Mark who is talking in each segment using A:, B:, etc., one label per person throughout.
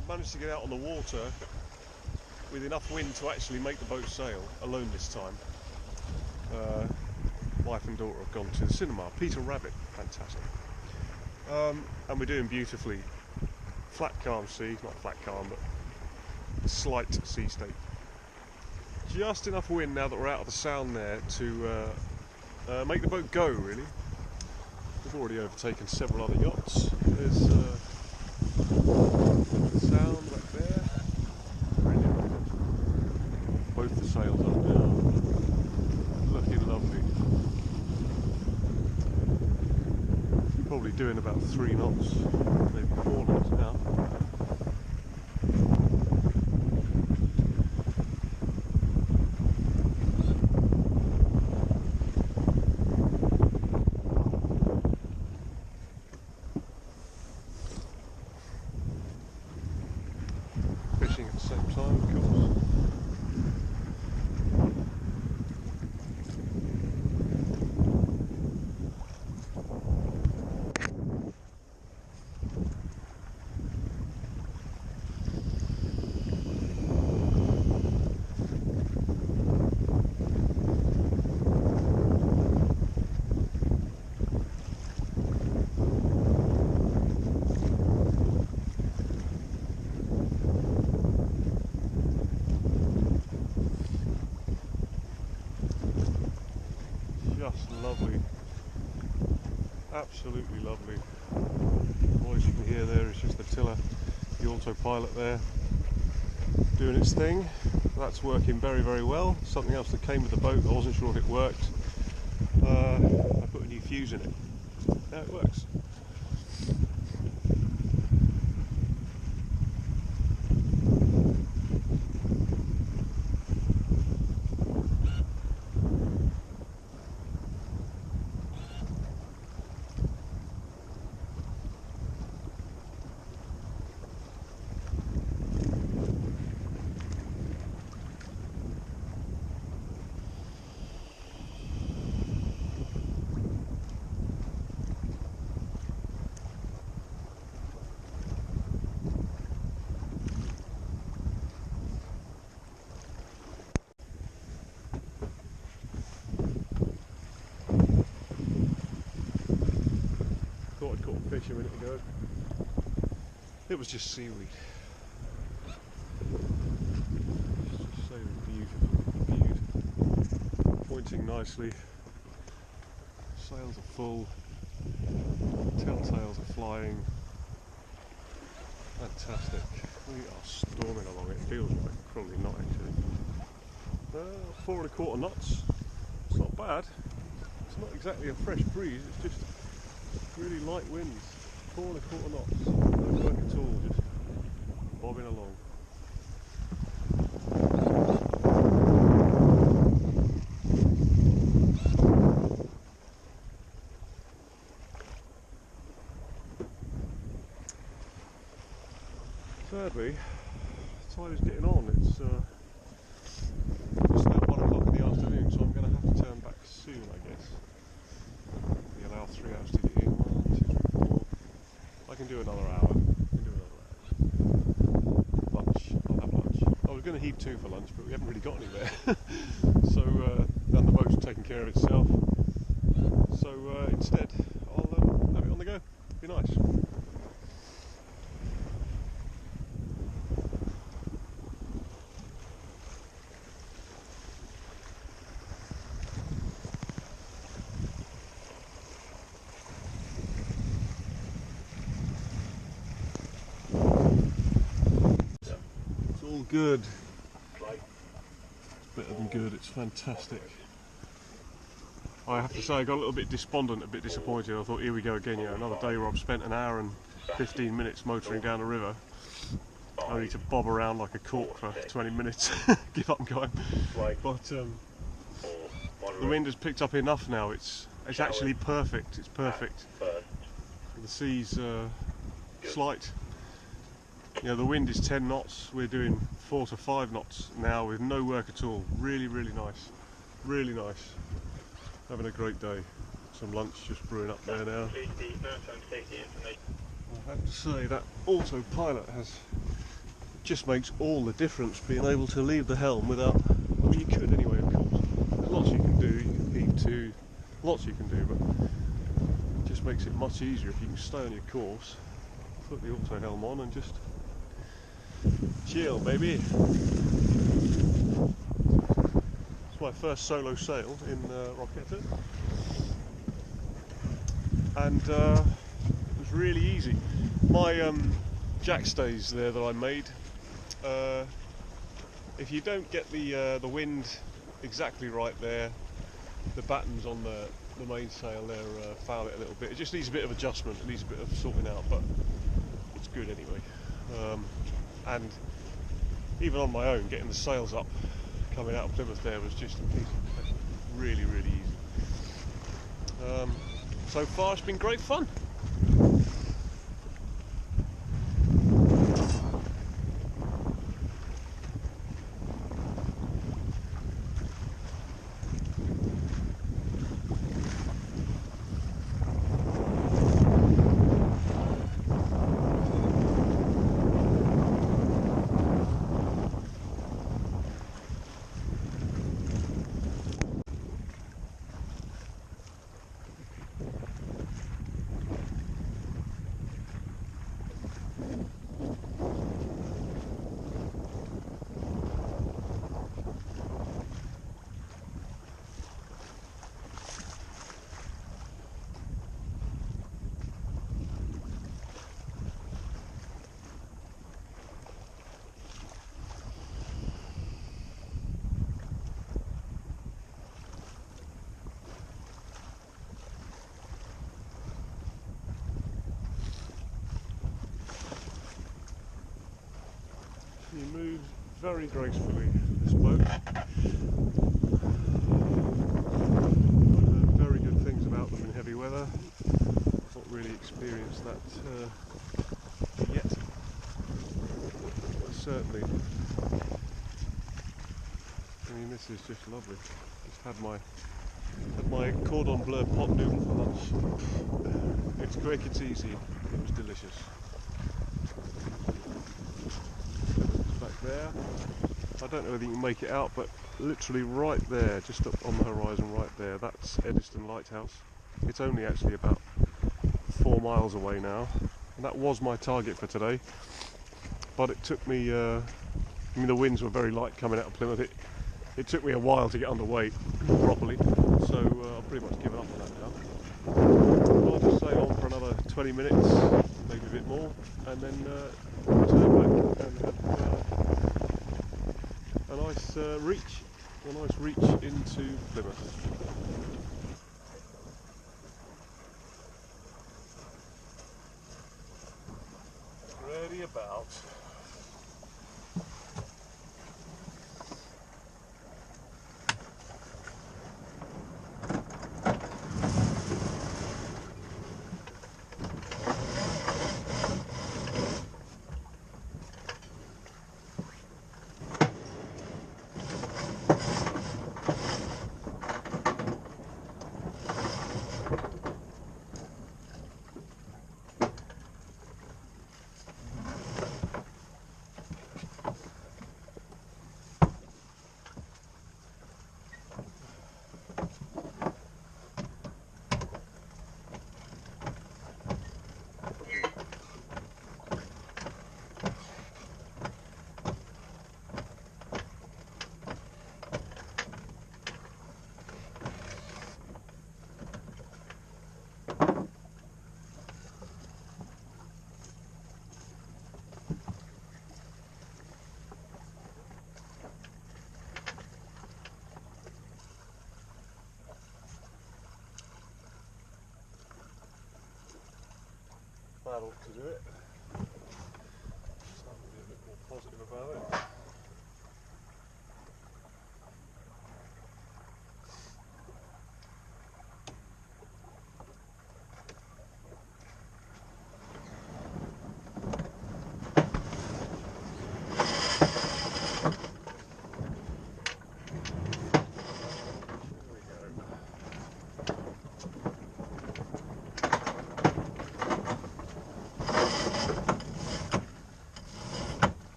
A: I've managed to get out on the water with enough wind to actually make the boat sail, alone this time. Wife and daughter have gone to the cinema, Peter Rabbit, fantastic. And we're doing beautifully. Flat calm sea, not flat calm, but slight sea state. Just enough wind now that we're out of the sound there to make the boat go, really. We've already overtaken several other yachts. There's the sound back there. Brilliant. Both the sails up now. Looking lovely. Probably doing about 3 knots, maybe 4 knots now. Fishing at the same time, of course. Just lovely, absolutely lovely. The voice you can hear there is just the tiller, the autopilot there, doing its thing. That's working very, very well. Something else that came with the boat, I wasn't sure if it worked. I put a new fuse in it. Now it works. Thought I'd caught a fish a minute ago. It was just seaweed. Just sailing beautifully, beautiful. Pointing nicely. Sails are full. Telltales are flying. Fantastic. We are storming along. It feels like, probably not actually. 4 1/4 knots. It's not bad. It's not exactly a fresh breeze. It's just really light winds, 4 1/4 knots, no work at all, just bobbing along. Thirdly, the tide is getting on. It's just about 1 o'clock in the afternoon, so I'm going to have to turn back soon, I guess. We allow 3 hours to get in. 1, 2, 3, 4. I can do another hour. Lunch. I'll have lunch. I was going to heave 2 for lunch, but we haven't really got anywhere. So, and the boat's taking care of itself. So instead, I'll have it on the go. Be nice. All good. It's better than good, it's fantastic. I have to say I got a little bit despondent, a bit disappointed. I thought, here we go again, you know, another day where I've spent an hour and 15 minutes motoring down the river, only to bob around like a cork for 20 minutes, give up and go home. But the wind has picked up enough now, it's actually perfect, it's perfect. The sea's slight. You know, the wind is 10 knots, we're doing 4 to 5 knots now with no work at all. Really, really nice. Really nice. Having a great day. Some lunch just brewing up there now. I have to say that autopilot has just makes all the difference being able to leave the helm without, I mean you could anyway of course, there's lots you can do, you can heave to, lots you can do, but it just makes it much easier if you can stay on your course, put the auto helm on and just chill baby. It's my first solo sail in Roquetta, and it was really easy. My jackstays there that I made, if you don't get the wind exactly right there, the battens on the mainsail there foul it a little bit. It just needs a bit of adjustment, it needs a bit of sorting out, but it's good anyway. And even on my own, getting the sails up coming out of Plymouth there was just a piece of really, really easy. So far it's been great fun. He moves very gracefully, this boat. I've heard very good things about them in heavy weather. I've not really experienced that yet, but certainly, I mean this is just lovely. Just had my cordon bleu pot noodle for lunch. It's quick, it's easy, it was delicious. There, I don't know whether you can make it out, but literally right there, just up on the horizon right there, that's Eddystone Lighthouse. It's only actually about 4 miles away now, and that was my target for today, but it took me, I mean the winds were very light coming out of Plymouth, it took me a while to get underway properly, so I've pretty much given up on that now. I'll just sail on for another 20 minutes, maybe a bit more, and then turn back and have a nice reach into Plymouth. Ready about. That ought to do it. Just have to be a bit more positive about it.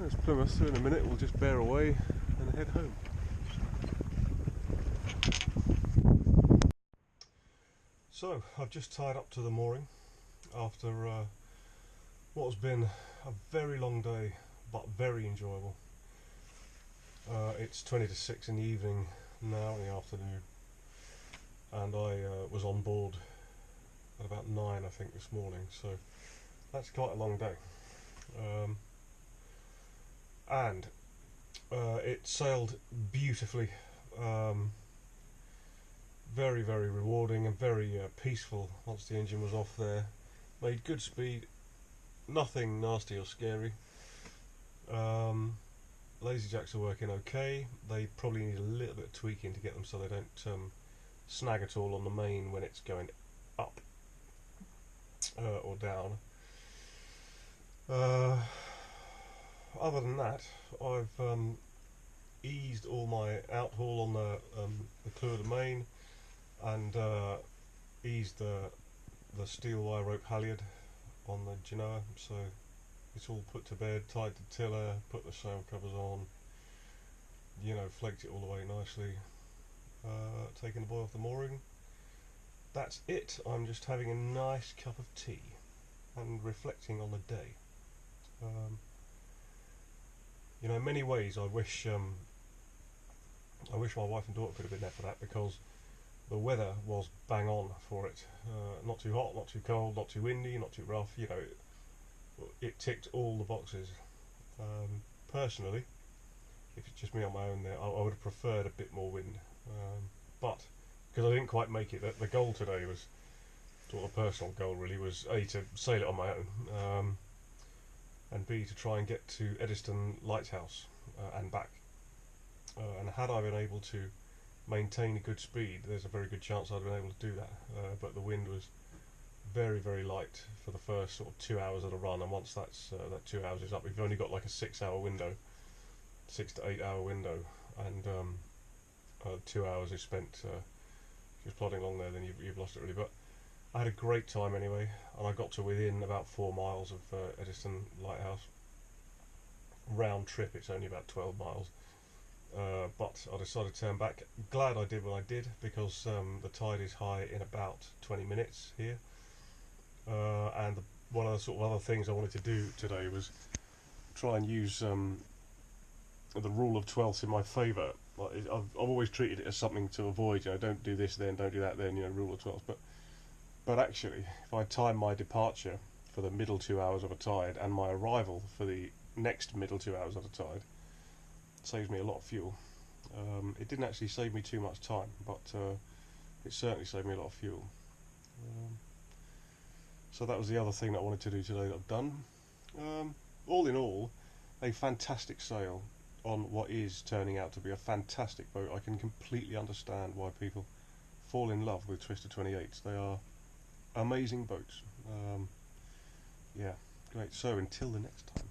A: There's Plymouth, so in a minute we'll just bear away and head home. So, I've just tied up to the mooring after what has been a very long day, but very enjoyable. It's 20 to 6 in the evening now, in the afternoon, and I was on board at about 9 I think this morning, so that's quite a long day. And it sailed beautifully, very rewarding and very peaceful once the engine was off there. Made good speed, nothing nasty or scary. Lazy jacks are working okay. They probably need a little bit of tweaking to get them so they don't snag at all on the main when it's going up or down. Other than that, I've eased all my outhaul on the clew of the main, and eased the steel wire rope halyard on the Genoa, so it's all put to bed, tied the tiller, put the sail covers on, you know, flaked it all away nicely, taking the buoy off the mooring. That's it. I'm just having a nice cup of tea and reflecting on the day. You know, in many ways I wish my wife and daughter could have been there for that, because the weather was bang on for it. Not too hot, not too cold, not too windy, not too rough. You know, it ticked all the boxes. Personally, if it's just me on my own there, I would have preferred a bit more wind. But because I didn't quite make it, the goal today was sort of a personal goal really, was A, to sail it on my own, and B, to try and get to Eddystone Lighthouse and back. And had I been able to maintain a good speed, there's a very good chance I'd have been able to do that. But the wind was very light for the first sort of 2 hours of the run, and once that 2 hours is up, we've only got like a 6-hour window, 6 to 8 hour window, and 2 hours is spent just plodding along there, then you've lost it really. But I had a great time anyway, and I got to within about 4 miles of Eddystone Lighthouse. Round trip it's only about 12 miles, but I decided to turn back. Glad I did what I did, because the tide is high in about 20 minutes here, and one of the sort of other things I wanted to do today was try and use the rule of 12ths in my favour. I've always treated it as something to avoid, you know, don't do this then, don't do that then, you know, rule of 12ths. But actually, if I time my departure for the middle 2 hours of a tide and my arrival for the next middle 2 hours of a tide, it saves me a lot of fuel. It didn't actually save me too much time, but it certainly saved me a lot of fuel. So that was the other thing that I wanted to do today that I've done. All in all, a fantastic sail on what is turning out to be a fantastic boat. I can completely understand why people fall in love with Twister 28s. They are amazing boats. Yeah, great. So until the next time.